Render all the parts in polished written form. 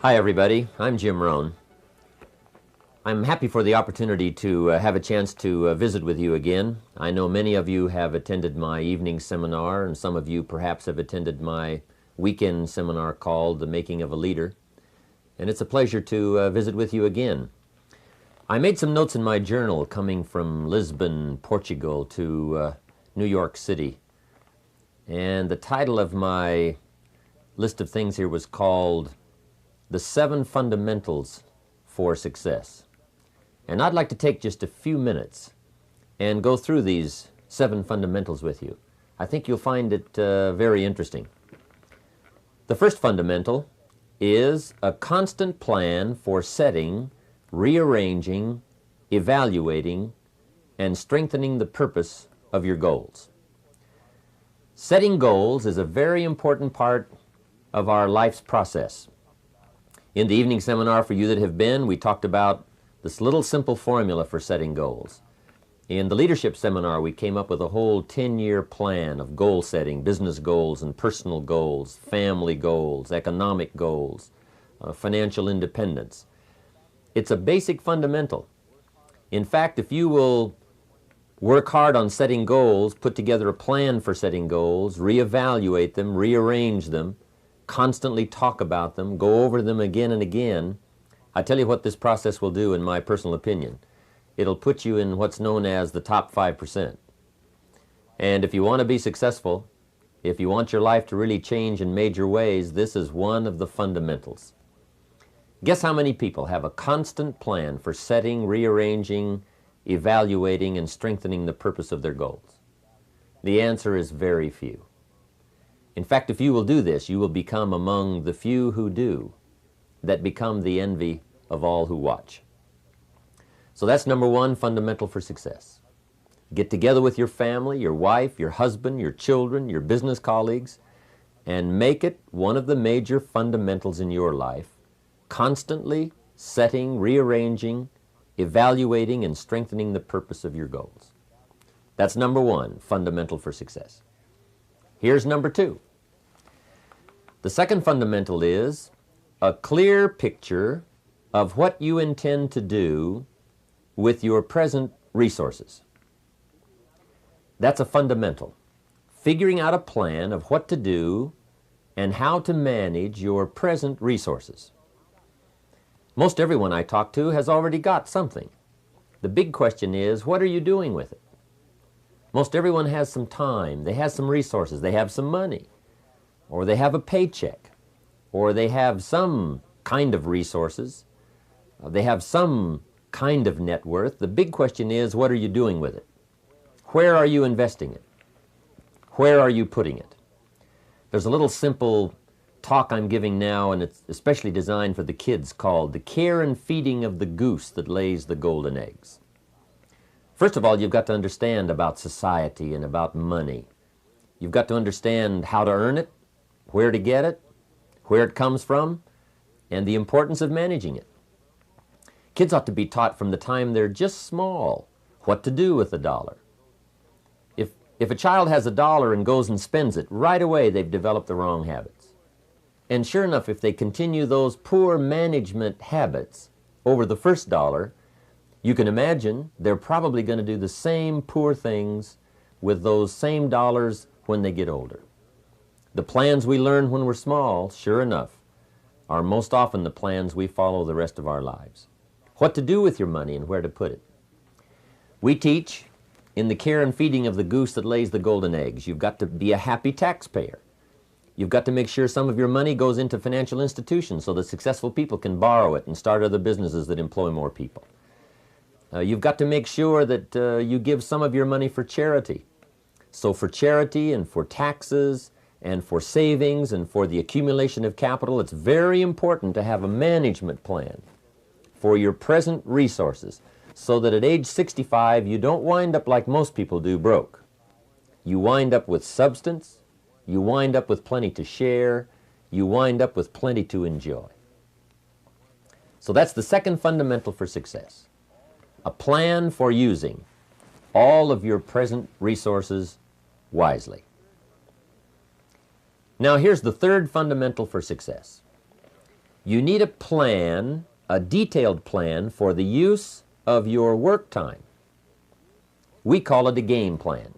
Hi everybody, I'm Jim Rohn. I'm happy for the opportunity to have a chance to visit with you again. I know many of you have attended my evening seminar, and some of you perhaps have attended my weekend seminar called The Making of a Leader. And it's a pleasure to visit with you again. I made some notes in my journal coming from Lisbon, Portugal to New York City. And the title of my list of things here was called The 7 Fundamentals for Success. And I'd like to take just a few minutes and go through these 7 fundamentals with you. I think you'll find it very interesting. The first fundamental is a constant plan for setting, rearranging, evaluating, and strengthening the purpose of your goals. Setting goals is a very important part of our life's process. In the evening seminar, for you that have been, we talked about this little simple formula for setting goals. In the leadership seminar, we came up with a whole 10-year plan of goal setting, business goals and personal goals, family goals, economic goals, financial independence. It's a basic fundamental. In fact, if you will work hard on setting goals, put together a plan for setting goals, reevaluate them, rearrange them, constantly talk about them, go over them again and again, I tell you what this process will do in my personal opinion. It'll put you in what's known as the top 5%. And if you want to be successful, if you want your life to really change in major ways, this is one of the fundamentals. Guess how many people have a constant plan for setting, rearranging, evaluating, and strengthening the purpose of their goals? The answer is very few. In fact, if you will do this, you will become among the few who do, that become the envy of all who watch. So that's number 1 fundamental for success. Get together with your family, your wife, your husband, your children, your business colleagues, and make it one of the major fundamentals in your life, constantly setting, rearranging, evaluating, and strengthening the purpose of your goals. That's number 1, fundamental for success. Here's number 2. The second fundamental is a clear picture of what you intend to do with your present resources. That's a fundamental. Figuring out a plan of what to do and how to manage your present resources. Most everyone I talk to has already got something. The big question is, what are you doing with it? Most everyone has some time, they have some resources, they have some money, or they have a paycheck, or they have some kind of resources, they have some kind of net worth. The big question is, what are you doing with it? Where are you investing it? Where are you putting it? There's a little simple talk I'm giving now, and it's especially designed for the kids, called The Care and Feeding of the Goose That Lays the Golden Eggs. First of all, you've got to understand about society and about money. You've got to understand how to earn it, where to get it, where it comes from, and the importance of managing it. Kids ought to be taught from the time they're just small what to do with $1. If a child has $1 and goes and spends it, right away they've developed the wrong habits. And sure enough, if they continue those poor management habits over the first $1, you can imagine they're probably going to do the same poor things with those same dollars when they get older. The plans we learn when we're small, sure enough, are most often the plans we follow the rest of our lives. What to do with your money and where to put it. We teach in The Care and Feeding of the Goose That Lays the Golden Eggs. You've got to be a happy taxpayer. You've got to make sure some of your money goes into financial institutions so that successful people can borrow it and start other businesses that employ more people. You've got to make sure that you give some of your money for charity. So for charity and for taxes and for savings and for the accumulation of capital, it's very important to have a management plan for your present resources so that at age 65 you don't wind up like most people do, broke. You wind up with substance, you wind up with plenty to share, you wind up with plenty to enjoy. So that's the second fundamental for success. A plan for using all of your present resources wisely. Now here's the third fundamental for success. You need a plan, a detailed plan for the use of your work time. We call it a game plan.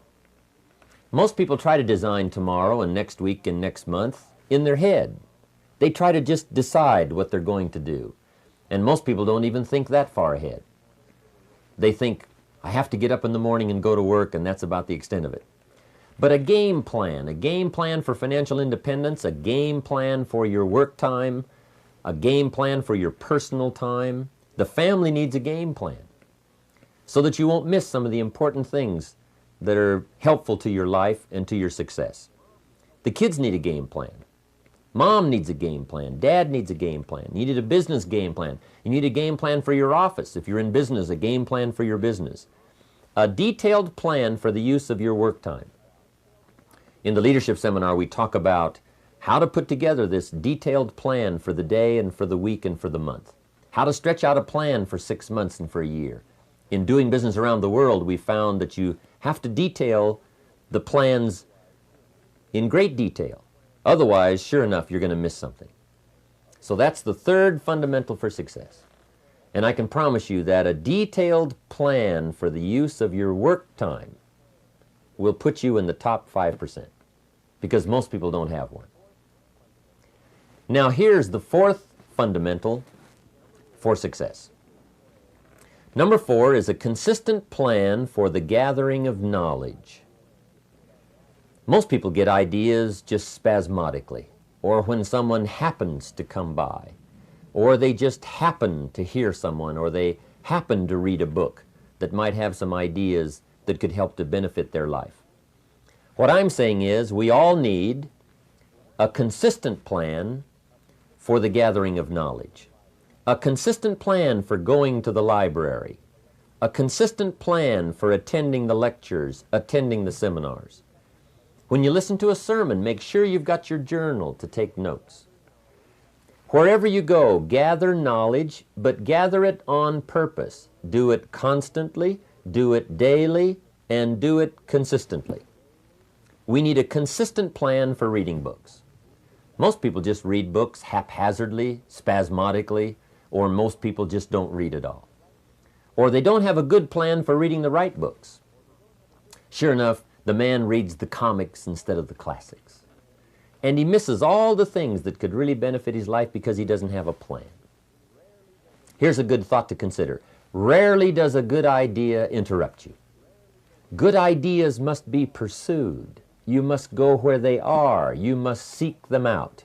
Most people try to design tomorrow and next week and next month in their head. They try to just decide what they're going to do. And most people don't even think that far ahead. They think, I have to get up in the morning and go to work, and that's about the extent of it. But a game plan for financial independence, a game plan for your work time, a game plan for your personal time. The family needs a game plan so that you won't miss some of the important things that are helpful to your life and to your success. The kids need a game plan. Mom needs a game plan. Dad needs a game plan. You need a business game plan. You need a game plan for your office. If you're in business, a game plan for your business. A detailed plan for the use of your work time. In the leadership seminar, we talk about how to put together this detailed plan for the day and for the week and for the month. How to stretch out a plan for 6 months and for a year. In doing business around the world, we found that you have to detail the plans in great detail. Otherwise, sure enough, you're going to miss something. So that's the third fundamental for success. And I can promise you that a detailed plan for the use of your work time will put you in the top 5%, because most people don't have one. Now here's the fourth fundamental for success. Number 4 is a consistent plan for the gathering of knowledge. Most people get ideas just spasmodically, or when someone happens to come by, or they just happen to hear someone, or they happen to read a book that might have some ideas that could help to benefit their life. What I'm saying is we all need a consistent plan for the gathering of knowledge, a consistent plan for going to the library, a consistent plan for attending the lectures, attending the seminars. When you listen to a sermon, make sure you've got your journal to take notes. Wherever you go, gather knowledge, but gather it on purpose. Do it constantly, do it daily, and do it consistently. We need a consistent plan for reading books. Most people just read books haphazardly, spasmodically, or most people just don't read at all. Or they don't have a good plan for reading the right books. Sure enough, the man reads the comics instead of the classics. And he misses all the things that could really benefit his life because he doesn't have a plan. Here's a good thought to consider. Rarely does a good idea interrupt you. Good ideas must be pursued. You must go where they are. You must seek them out.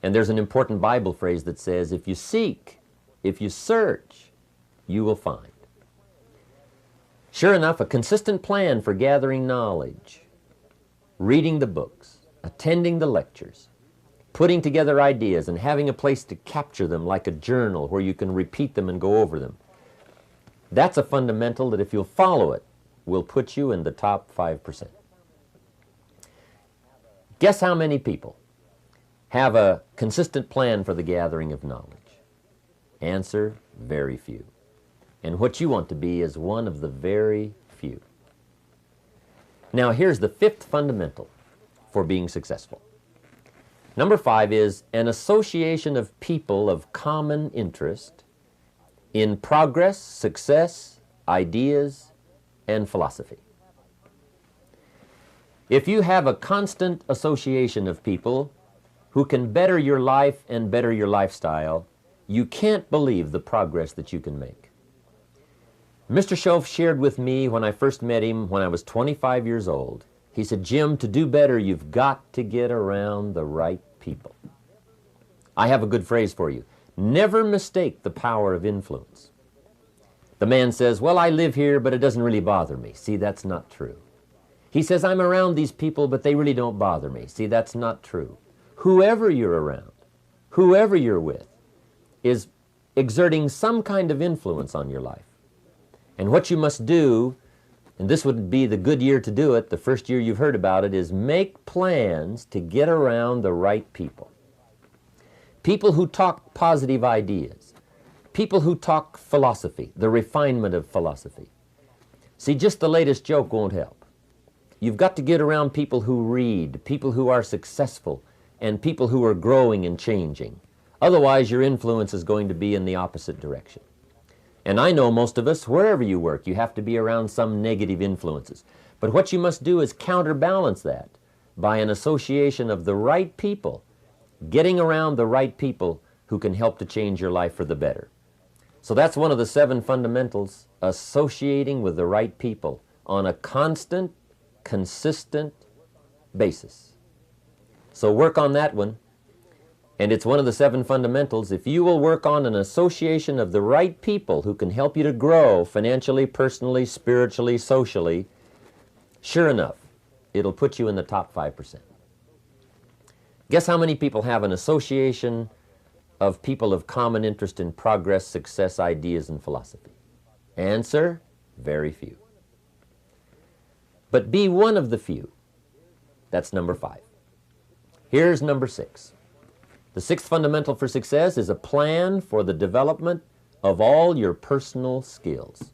And there's an important Bible phrase that says, if you seek, if you search, you will find. Sure enough, a consistent plan for gathering knowledge, reading the books, attending the lectures, putting together ideas and having a place to capture them like a journal where you can repeat them and go over them. That's a fundamental that if you'll follow it, will put you in the top 5%. Guess how many people have a consistent plan for the gathering of knowledge? Answer, very few. And what you want to be is one of the very few. Now here's the fifth fundamental for being successful. Number 5 is an association of people of common interest in progress, success, ideas, and philosophy. If you have a constant association of people who can better your life and better your lifestyle, you can't believe the progress that you can make. Mr. Schoaf shared with me when I first met him when I was 25 years old. He said, Jim, to do better, you've got to get around the right people. I have a good phrase for you. Never mistake the power of influence. The man says, well, I live here, but it doesn't really bother me. See, that's not true. He says, I'm around these people, but they really don't bother me. See, that's not true. Whoever you're around, whoever you're with, is exerting some kind of influence on your life. And what you must do, and this would be the good year to do it, the first year you've heard about it, is make plans to get around the right people. People who talk positive ideas. People who talk philosophy, the refinement of philosophy. See, just the latest joke won't help. You've got to get around people who read, people who are successful, and people who are growing and changing. Otherwise, your influence is going to be in the opposite direction. And I know most of us, wherever you work, you have to be around some negative influences. But what you must do is counterbalance that by an association of the right people, getting around the right people who can help to change your life for the better. So that's one of the 7 fundamentals, associating with the right people on a constant, consistent basis. So work on that one. And it's one of the 7 fundamentals. If you will work on an association of the right people who can help you to grow financially, personally, spiritually, socially, sure enough, it'll put you in the top 5%. Guess how many people have an association of people of common interest in progress, success, ideas, and philosophy? Answer, very few. But be one of the few. That's number 5. Here's number 6. The 6th fundamental for success is a plan for the development of all your personal skills.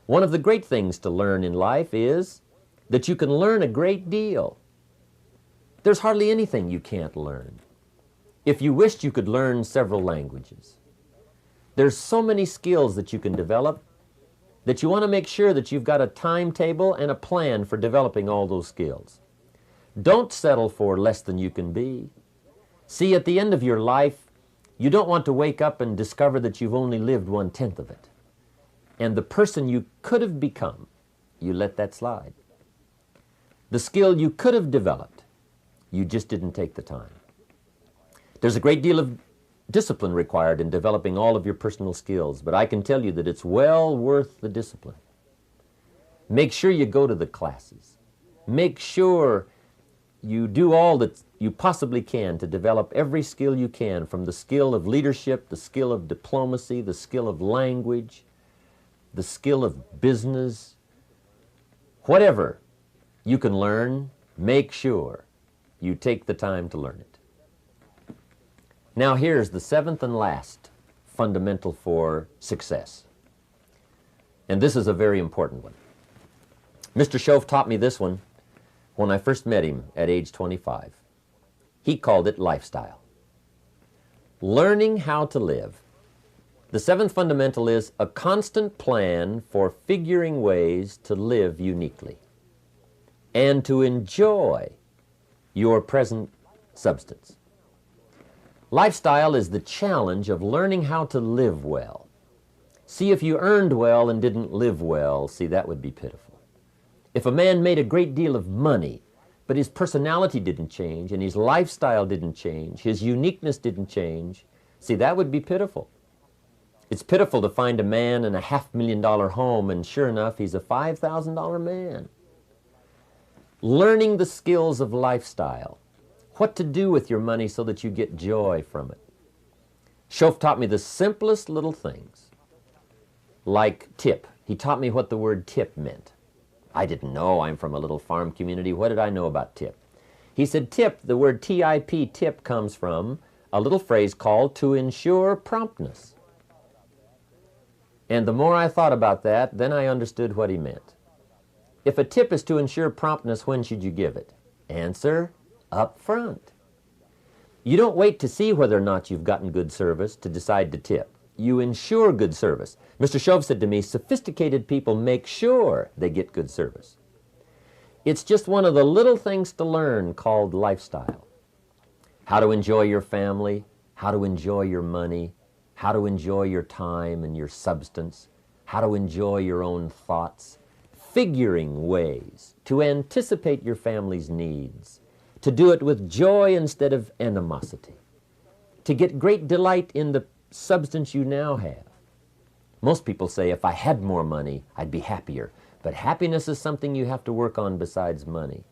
One of the great things to learn in life is that you can learn a great deal. There's hardly anything you can't learn. If you wished, you could learn several languages. There's so many skills that you can develop that you want to make sure that you've got a timetable and a plan for developing all those skills. Don't settle for less than you can be. See, at the end of your life, you don't want to wake up and discover that you've only lived 1/10 of it. And the person you could have become, you let that slide. The skill you could have developed, you just didn't take the time. There's a great deal of discipline required in developing all of your personal skills, but I can tell you that it's well worth the discipline. Make sure you go to the classes. Make sure you do all that you possibly can to develop every skill you can, from the skill of leadership, the skill of diplomacy, the skill of language, the skill of business. Whatever you can learn, make sure you take the time to learn it. Now here's the 7th and last fundamental for success. And this is a very important one. Mr. Schoaf taught me this one when I first met him at age 25. He called it lifestyle. Learning how to live. The 7th fundamental is a constant plan for figuring ways to live uniquely and to enjoy your present substance. Lifestyle is the challenge of learning how to live well. See, if you earned well and didn't live well, see, that would be pitiful. If a man made a great deal of money, but his personality didn't change and his lifestyle didn't change, his uniqueness didn't change, see, that would be pitiful. It's pitiful to find a man in a $500,000 home and sure enough, he's a $5,000 man. Learning the skills of lifestyle, what to do with your money so that you get joy from it. Schoaf taught me the simplest little things, like tip. He taught me what the word tip meant. I didn't know. I'm from a little farm community. What did I know about tip? He said tip, the word T-I-P, tip, comes from a little phrase called to ensure promptness. And the more I thought about that, then I understood what he meant. If a tip is to ensure promptness, when should you give it? Answer, up front. You don't wait to see whether or not you've gotten good service to decide to tip. You ensure good service. Mr. Schoaf said to me, sophisticated people make sure they get good service. It's just one of the little things to learn called lifestyle. How to enjoy your family, how to enjoy your money, how to enjoy your time and your substance, how to enjoy your own thoughts, figuring ways to anticipate your family's needs, to do it with joy instead of animosity, to get great delight in the substance you now have. Most people say, if I had more money, I'd be happier. But happiness is something you have to work on besides money,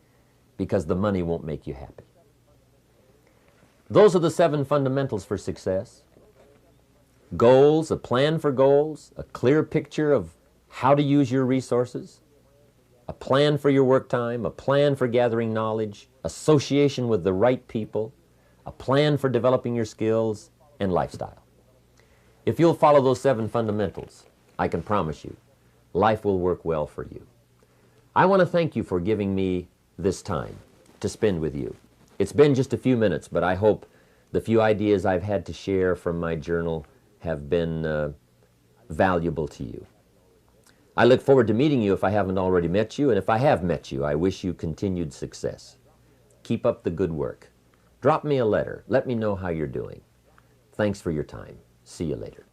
because the money won't make you happy. Those are the 7 fundamentals for success. Goals, a plan for goals, a clear picture of how to use your resources, a plan for your work time, a plan for gathering knowledge, association with the right people, a plan for developing your skills, and lifestyle. If you'll follow those 7 fundamentals, I can promise you, life will work well for you. I want to thank you for giving me this time to spend with you. It's been just a few minutes, but I hope The few ideas I've had to share from my journal have been valuable to you. I look forward to meeting you if I haven't already met you, and if I have met you, I wish you continued success. Keep up the good work. Drop me a letter. Let me know how you're doing. Thanks for your time. See you later.